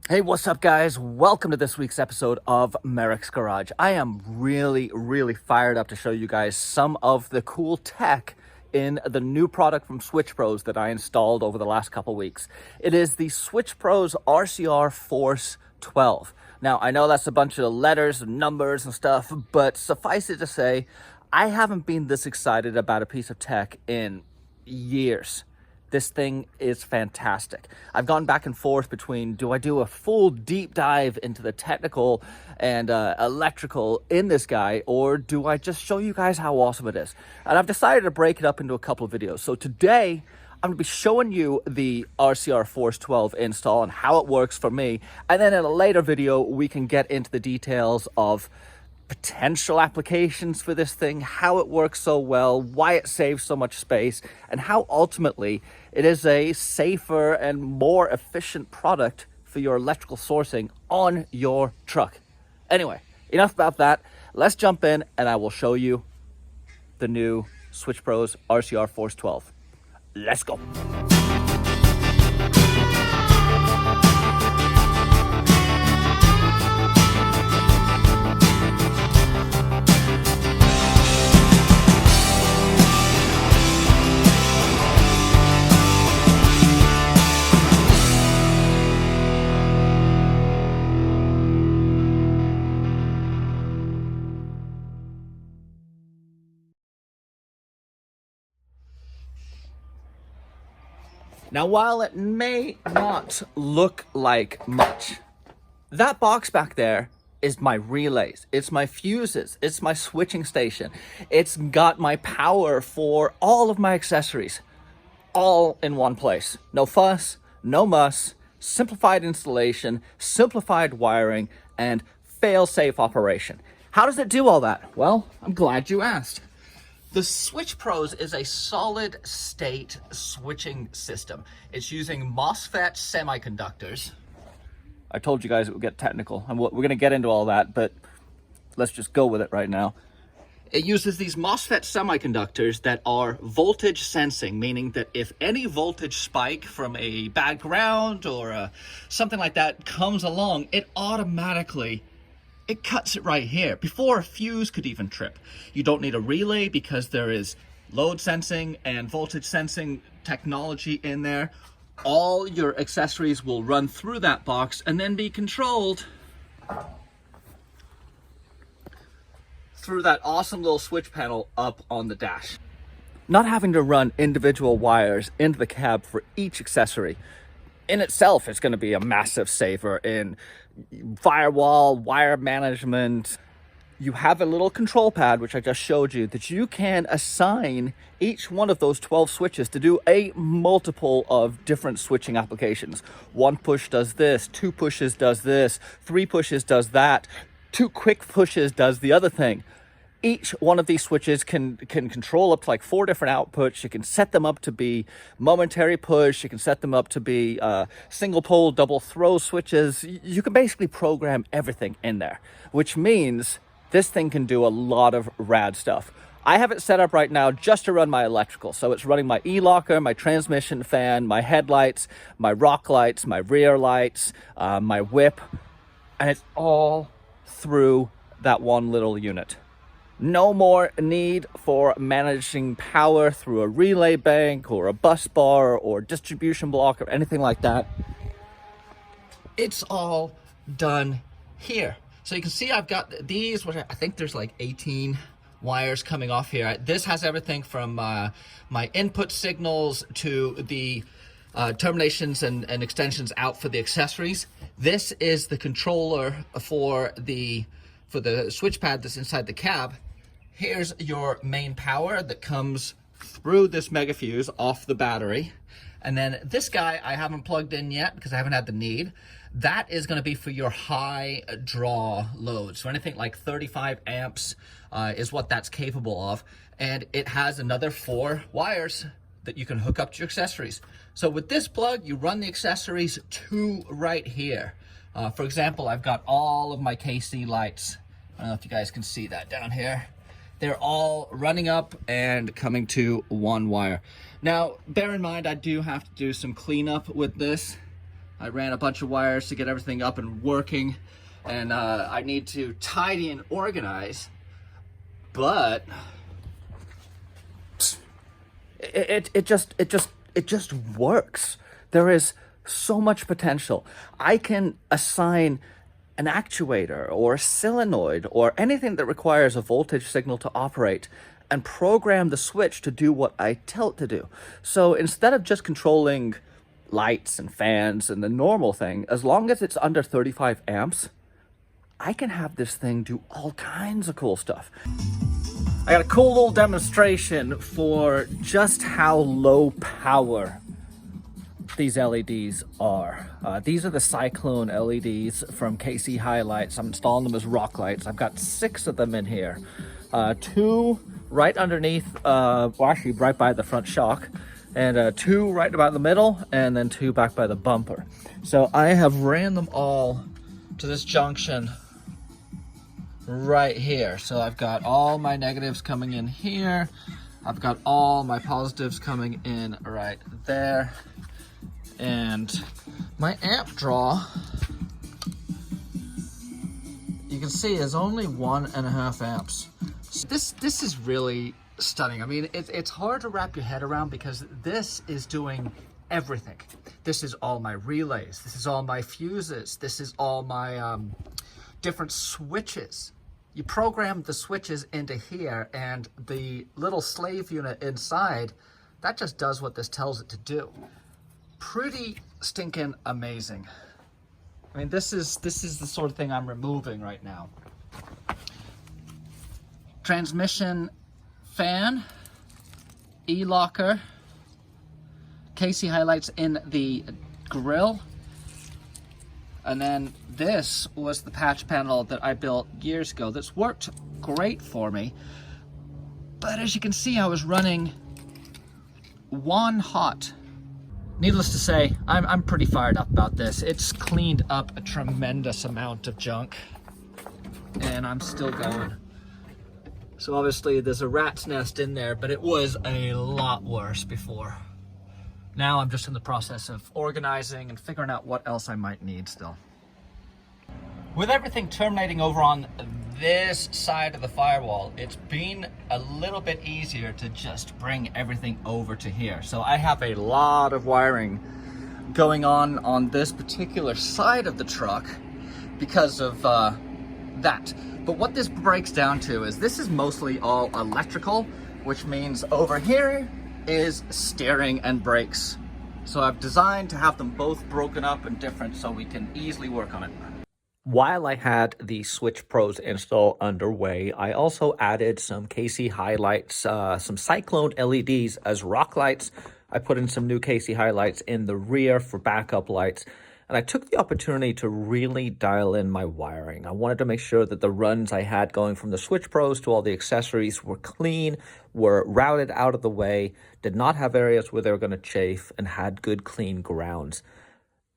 Hey, what's up, guys? Welcome to this week's episode of Merricks Garage. I am really fired up to show you guys some of the cool tech in the new product from Switch-Pros that I installed over the last couple weeks. It is the Switch-Pros RCR-Force 12. Now, I know that's a bunch of letters and numbers and stuff, but suffice it to say, I haven't been this excited about a piece of tech in years. This thing is fantastic. I've gone back and forth between, do I do a full deep dive into the technical and electrical in this guy, or do I just show you guys how awesome it is? And I've decided to break it up into a couple of videos. So today, I'm gonna be showing you the RCR-Force 12 install and how it works for me. And then in a later video, we can get into the details of potential applications for this thing, how it works so well, why it saves so much space, and how ultimately it is a safer and more efficient product for your electrical sourcing on your truck. Anyway, enough about that. Let's jump in and I will show you the new Switch-Pros RCR-Force 12. Let's go. Now, while it may not look like much, that box back there is my relays, it's my fuses, it's my switching station. It's got my power for all of my accessories, all in one place. No fuss, no muss, simplified installation, simplified wiring, and fail-safe operation. How does it do all that? Well, I'm glad you asked. The Switch-Pros is a solid-state switching system. It's using MOSFET semiconductors. I told you guys it would get technical, and we're going to get into all that, but let's just go with it right now. It uses these MOSFET semiconductors that are voltage sensing, meaning that if any voltage spike from a bad ground or something like that comes along, it cuts it right here before a fuse could even trip. You don't need a relay because there is load sensing and voltage sensing technology in there. All your accessories will run through that box and then be controlled through that awesome little switch panel up on the dash. Not having to run individual wires into the cab for each accessory in itself is going to be a massive saver in firewall, wire management. You have a little control pad, which I just showed you, that you can assign each one of those 12 switches to do a multiple of different switching applications. One push does this, two pushes does this, three pushes does that, two quick pushes does the other thing. Each one of these switches can control up to like 4 different outputs. You can set them up to be momentary push. You can set them up to be single pole, double throw switches. You can basically program everything in there, which means this thing can do a lot of rad stuff. I have it set up right now just to run my electrical. So it's running my e-locker, my transmission fan, my headlights, my rock lights, my rear lights, my whip, and it's all through that one little unit. No more need for managing power through a relay bank or a bus bar or distribution block or anything like that. It's all done here. So you can see I've got these, which I think there's like 18 wires coming off here. This has everything from my input signals to the terminations and extensions out for the accessories. This is the controller for the switch pad that's inside the cab. Here's your main power that comes through this mega fuse off the battery. And then this guy I haven't plugged in yet because I haven't had the need. That is going to be for your high draw load. So anything like 35 amps is what that's capable of. And it has another 4 wires that you can hook up to your accessories. So with this plug, you run the accessories to right here. For example, I've got all of my KC lights. I don't know if you guys can see that down here. They're all running up and coming to one wire. Now, bear in mind, I do have to do some cleanup with this. I ran a bunch of wires to get everything up and working, and I need to tidy and organize, but it just works. There is so much potential. I can assign an actuator or a solenoid or anything that requires a voltage signal to operate and program the switch to do what I tell it to do. So instead of just controlling lights and fans and the normal thing, as long as it's under 35 amps, I can have this thing do all kinds of cool stuff. I got a cool little demonstration for just how low power these LEDs are. These are the Cyclone LEDs from KC Highlights. I'm installing them as rock lights. I've got 6 of them in here. 2 right underneath, well, actually right by the front shock, and 2 right about the middle, and then 2 back by the bumper. So I have ran them all to this junction right here. So I've got all my negatives coming in here. I've got all my positives coming in right there. And my amp draw, you can see, is only 1.5 amps. So this is really stunning. I mean, it's hard to wrap your head around because this is doing everything. This is all my relays. This is all my fuses. This is all my different switches. You program the switches into here, and the little slave unit inside, that just does what this tells it to do. Pretty stinking amazing. I mean, this is the sort of thing I'm removing right now. Transmission fan, E-locker, KC Highlights in the grill, and then this was the patch panel that I built years ago that's worked great for me. But as you can see, I was running 1 hot. Needless to say, I'm pretty fired up about this. It's cleaned up a tremendous amount of junk, and I'm still going. So obviously there's a rat's nest in there, but it was a lot worse before. Now I'm just in the process of organizing and figuring out what else I might need still. With everything terminating over on this side of the firewall, it's been a little bit easier to just bring everything over to here. So I have a lot of wiring going on this particular side of the truck because of that. But what this breaks down to is this is mostly all electrical, which means over here is steering and brakes. So I've designed to have them both broken up and different so we can easily work on it. While I had the Switch-Pro's install underway, I also added some KC Highlights, some Cyclone LEDs as rock lights. I put in some new KC Highlights in the rear for backup lights. And I took the opportunity to really dial in my wiring. I wanted to make sure that the runs I had going from the Switch-Pros to all the accessories were clean, were routed out of the way, did not have areas where they were going to chafe, and had good clean grounds.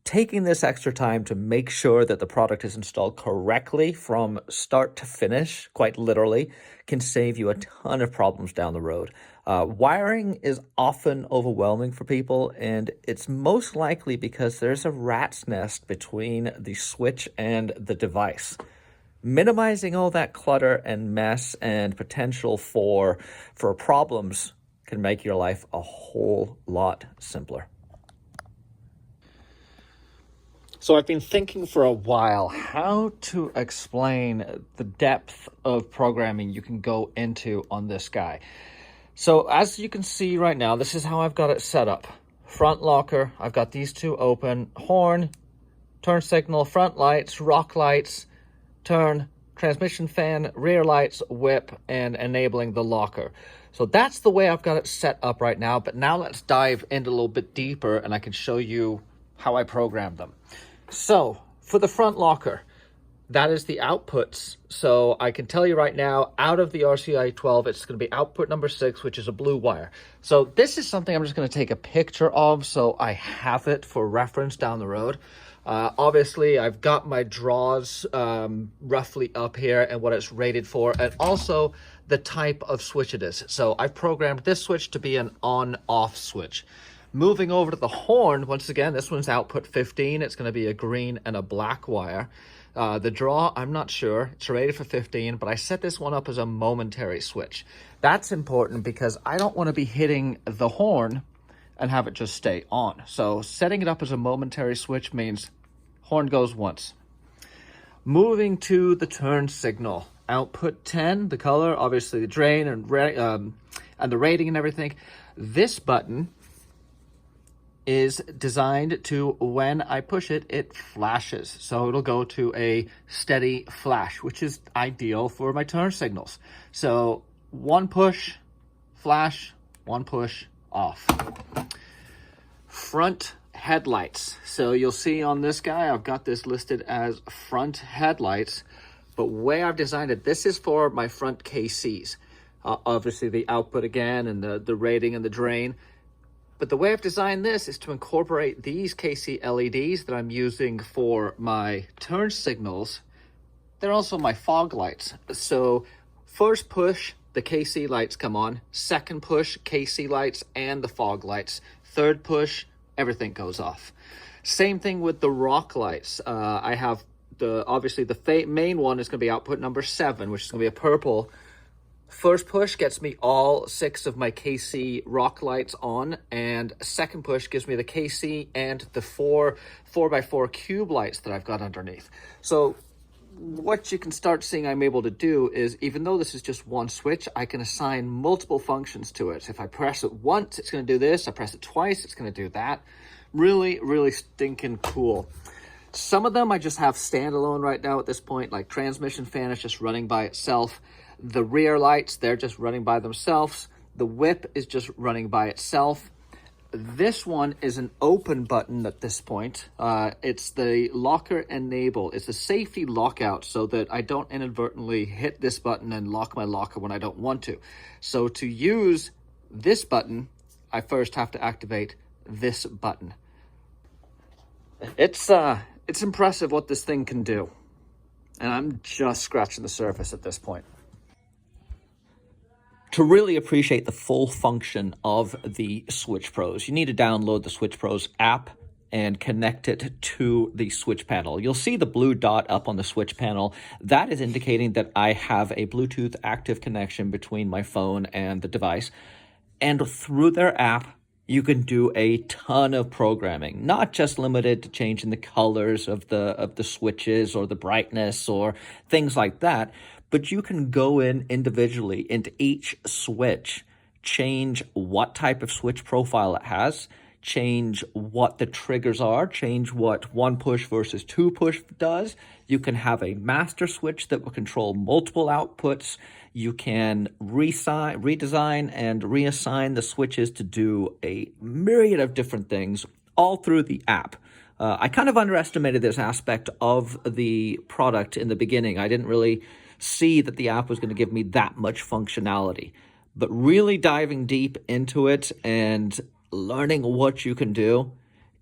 Taking this extra time to make sure that the product is installed correctly from start to finish, quite literally, can save you a ton of problems down the road. Wiring is often overwhelming for people, and it's most likely because there's a rat's nest between the switch and the device. Minimizing all that clutter and mess and potential for problems can make your life a whole lot simpler. So I've been thinking for a while how to explain the depth of programming you can go into on this guy. So as you can see right now, this is how I've got it set up. Front locker, I've got these 2 open, horn, turn signal, front lights, rock lights, turn, transmission fan, rear lights, whip, and enabling the locker. So that's the way I've got it set up right now, but now let's dive into a little bit deeper and I can show you how I programmed them. So for the front locker, that is the outputs. So I can tell you right now, out of the RCI-12, it's going to be output number 6, which is a blue wire. So this is something I'm just going to take a picture of so I have it for reference down the road. Obviously, I've got my draws roughly up here and what it's rated for, and also the type of switch it is. So I've programmed this switch to be an on-off switch. Moving over to the horn, once again, this one's output 15. It's going to be a green and a black wire. The draw, I'm not sure. It's rated for 15, but I set this one up as a momentary switch. That's important because I don't want to be hitting the horn and have it just stay on. So setting it up as a momentary switch means horn goes once. Moving to the turn signal. Output 10, the color, obviously the drain and the rating and everything. This button is designed to, when I push it, it flashes. So it'll go to a steady flash, which is ideal for my turn signals. So one push, flash, one push, off. Front headlights. So you'll see on this guy, I've got this listed as front headlights, but way I've designed it, this is for my front KCs. Obviously the output again and the rating and the drain. But the way I've designed this is to incorporate these KC LEDs that I'm using for my turn signals. They're also my fog lights. So first push, the KC lights come on. Second push, KC lights and the fog lights. Third push, everything goes off. Same thing with the rock lights. I have obviously the main one is going to be output number 7, which is going to be a purple. First push gets me all 6 of my KC rock lights on, and second push gives me the KC and the 4x4 cube lights that I've got underneath. So what you can start seeing I'm able to do is, even though this is just one switch, I can assign multiple functions to it. If I press it once, it's going to do this. I press it twice, it's going to do that. Really, really stinking cool. Some of them I just have standalone right now at this point, like transmission fan is just running by itself. The rear lights, they're just running by themselves. The whip is just running by itself. This one is an open button at this point. It's the locker enable. It's a safety lockout so that I don't inadvertently hit this button and lock my locker when I don't want to. So to use this button, I first have to activate this button. It's impressive what this thing can do. And I'm just scratching the surface at this point. To really appreciate the full function of the Switch Pros, you need to download the Switch Pros app and connect it to the switch panel. You'll see the blue dot up on the switch panel. That is indicating that I have a Bluetooth active connection between my phone and the device. And through their app, you can do a ton of programming, not just limited to changing the colors of the switches or the brightness or things like that, but you can go in individually into each switch, change what type of switch profile it has, change what the triggers are, change what one push versus two push does. You can have a master switch that will control multiple outputs. You can redesign and reassign the switches to do a myriad of different things, all through the app. I kind of underestimated this aspect of the product in the beginning. I didn't really see that the app was going to give me that much functionality. But really diving deep into it and learning what you can do,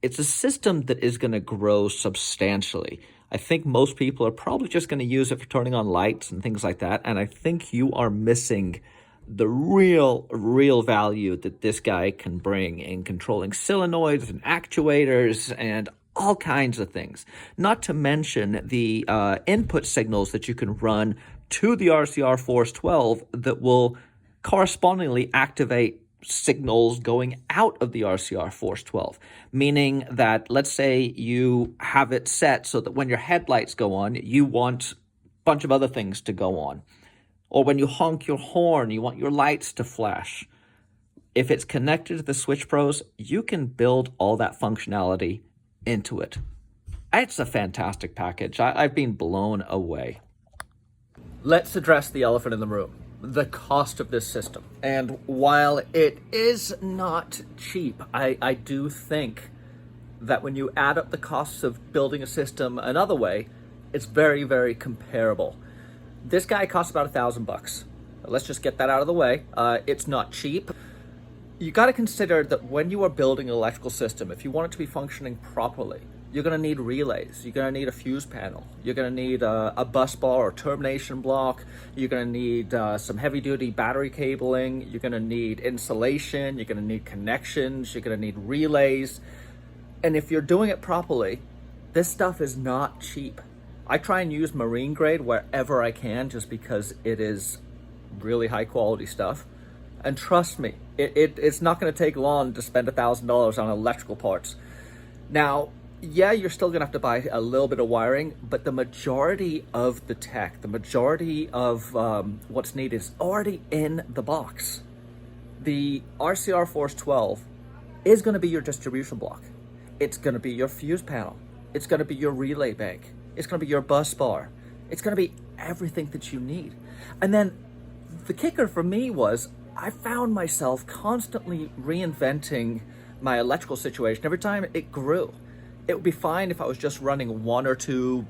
it's a system that is going to grow substantially. I think most people are probably just going to use it for turning on lights and things like that. And I think you are missing the real value that this guy can bring in controlling solenoids and actuators and all kinds of things. Not to mention the input signals that you can run to the RCR-Force 12 that will correspondingly activate signals going out of the RCR-Force 12, meaning that let's say you have it set so that when your headlights go on, you want a bunch of other things to go on. Or when you honk your horn, you want your lights to flash. If it's connected to the Switch Pros, you can build all that functionality into it. It's a fantastic package. I've been blown away. Let's address the elephant in the room. The cost of this system. And while it is not cheap, I do think that when you add up the costs of building a system another way, it's very, very comparable. This guy costs about $1,000. Let's just get that out of the way. It's not cheap. You got to consider that when you are building an electrical system, if you want it to be functioning properly, you're going to need relays, you're going to need a fuse panel, you're going to need a bus bar or termination block, you're going to need some heavy duty battery cabling, you're going to need insulation, you're going to need connections, you're going to need relays. And if you're doing it properly, this stuff is not cheap. I try and use marine grade wherever I can just because it is really high quality stuff. And trust me, it's not going to take long to spend $1,000 on electrical parts. Now, yeah, you're still going to have to buy a little bit of wiring, but the majority of the tech, the majority of what's needed is already in the box. The RCR-Force 12 is going to be your distribution block. It's going to be your fuse panel. It's going to be your relay bank. It's going to be your bus bar. It's going to be everything that you need. And then the kicker for me was I found myself constantly reinventing my electrical situation every time it grew. It would be fine if I was just running one or two,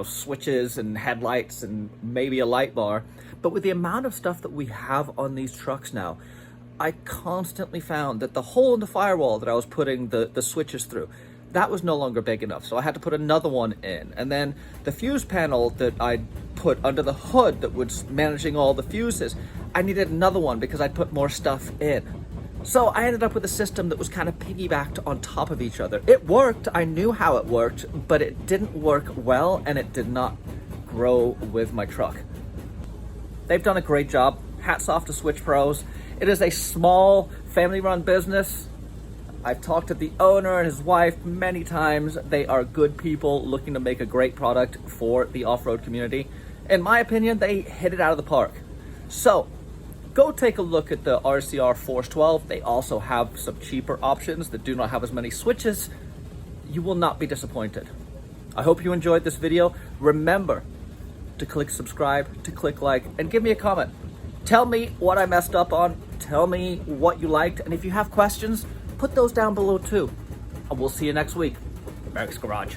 switches and headlights and maybe a light bar. But with the amount of stuff that we have on these trucks now, I constantly found that the hole in the firewall that I was putting the switches through, that was no longer big enough. So I had to put another one in. And then the fuse panel that I put under the hood that was managing all the fuses, I needed another one because I'd put more stuff in. So I ended up with a system that was kind of piggybacked on top of each other. It worked, I knew how it worked, but it didn't work well and it did not grow with my truck. They've done a great job. Hats off to Switch Pros. It is a small family-run business. I've talked to the owner and his wife many times. They are good people looking to make a great product for the off-road community. In my opinion, they hit it out of the park. So, go take a look at the RCR-Force 12. They also have some cheaper options that do not have as many switches. You will not be disappointed. I hope you enjoyed this video. Remember to click subscribe, to click like, and give me a comment. Tell me what I messed up on. Tell me what you liked. And if you have questions, put those down below too. And we'll see you next week. Merricks Garage.